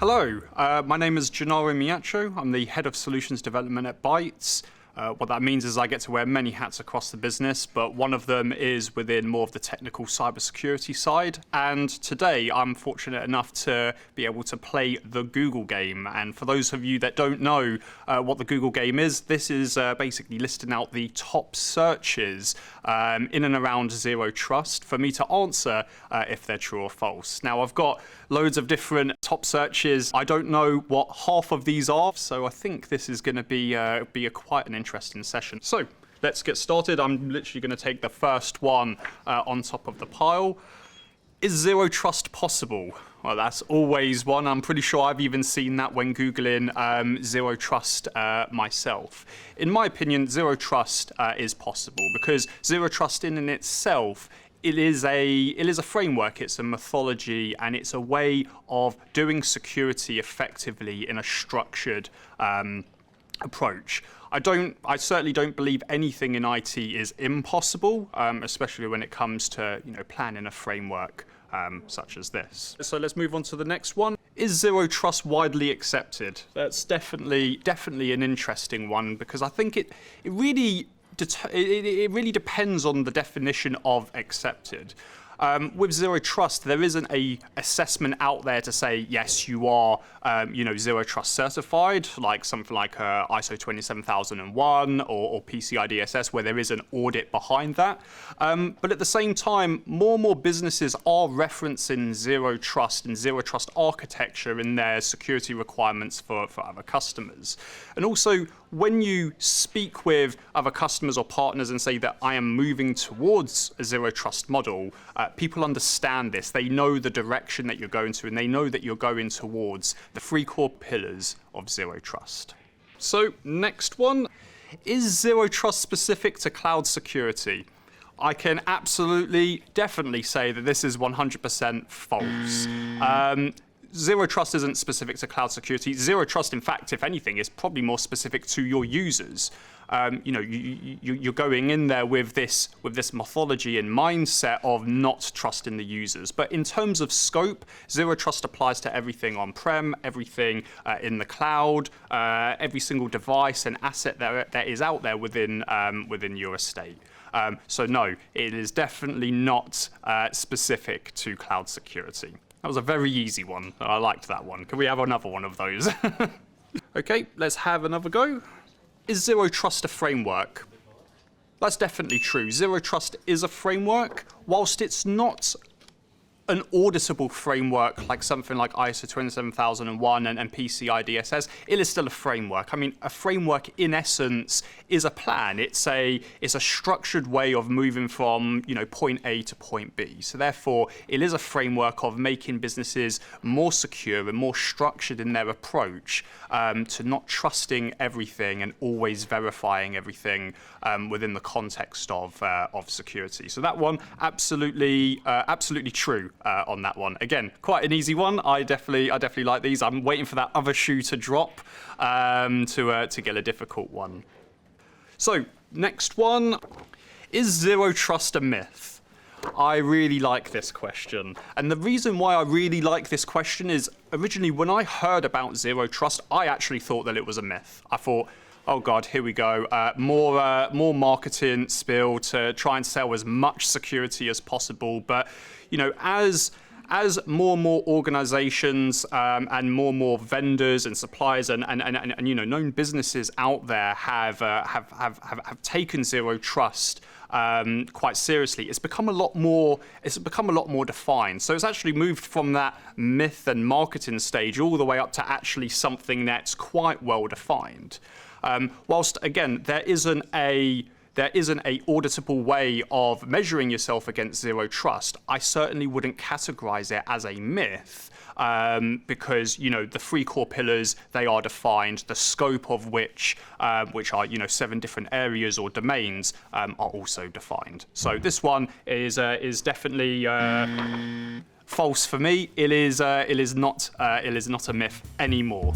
Hello, my name is Gennaro Migliaccio. I'm the Head of Solutions Development at Bytes. What that means is I get to wear many hats across the business, but one of them is within more of the technical cybersecurity side. And today I'm fortunate enough to be able to play the Google game. And for those of you that don't know what the Google game is, this is basically listing out the top searches in and around Zero Trust for me to answer if they're true or false. Now, I've got loads of different top searches. I don't know what half of these are, so I think this is going to be quite an interesting session. So let's get started. I'm literally going to take the first one on top of the pile. Is Zero Trust possible? Well, that's always one. I'm pretty sure I've even seen that when Googling Zero Trust myself. In my opinion, Zero Trust is possible because Zero Trust in itself, it is a framework, it's a methodology, and it's a way of doing security effectively in a structured approach. I certainly don't believe anything in IT is impossible, especially when it comes to planning a framework such as this. So let's move on to the next one. Is Zero Trust widely accepted? That's definitely an interesting one because I think it really depends on the definition of accepted. With Zero Trust, there isn't an assessment out there to say, yes, you are, Zero Trust certified, like something like ISO 27001 or PCI DSS, where there is an audit behind that. But at the same time, more and more businesses are referencing Zero Trust and Zero Trust architecture in their security requirements for other customers. And also, when you speak with other customers or partners and say that I am moving towards a Zero Trust model, people understand this. They know the direction that you're going to, and they know that you're going towards the three core pillars of Zero Trust. So, next one. Is Zero Trust specific to cloud security? I can definitely say that this is 100% false. Zero Trust isn't specific to cloud security. Zero Trust, in fact, if anything, is probably more specific to your users. You're going in there with this methodology and mindset of not trusting the users. But in terms of scope, Zero Trust applies to everything on-prem, everything in the cloud, every single device and asset that is out there within your estate. So no, it is definitely not specific to cloud security. That was a very easy one. I liked that one. Can we have another one of those? Okay, let's have another go. Is Zero Trust a framework? That's definitely true. Zero Trust is a framework. Whilst it's not an auditable framework like something like ISO 27001 and PCI DSS, it is still a framework. I mean, a framework in essence is a plan. It's a structured way of moving from point A to point B. So therefore, it is a framework of making businesses more secure and more structured in their approach to not trusting everything and always verifying everything within the context of security. So that one, absolutely true. On that one. Again, quite an easy one. I definitely like these. I'm waiting for that other shoe to drop to get a difficult one. So, next one. Is Zero Trust a myth? I really like this question. And the reason why I really like this question is originally when I heard about Zero Trust, I actually thought that it was a myth. I thought, oh God, here we go. More marketing spill to try and sell as much security as possible. But as more and more organizations and more vendors and suppliers and known businesses out there have taken Zero Trust quite seriously, it's become a lot more defined. So it's actually moved from that myth and marketing stage all the way up to actually something that's quite well defined. Whilst again there isn't a auditable way of measuring yourself against Zero Trust, I certainly wouldn't categorize it as a myth because the three core pillars, they are defined, the scope of which are 7 different areas or domains are also defined. So this one is definitely false for me. It is not a myth anymore.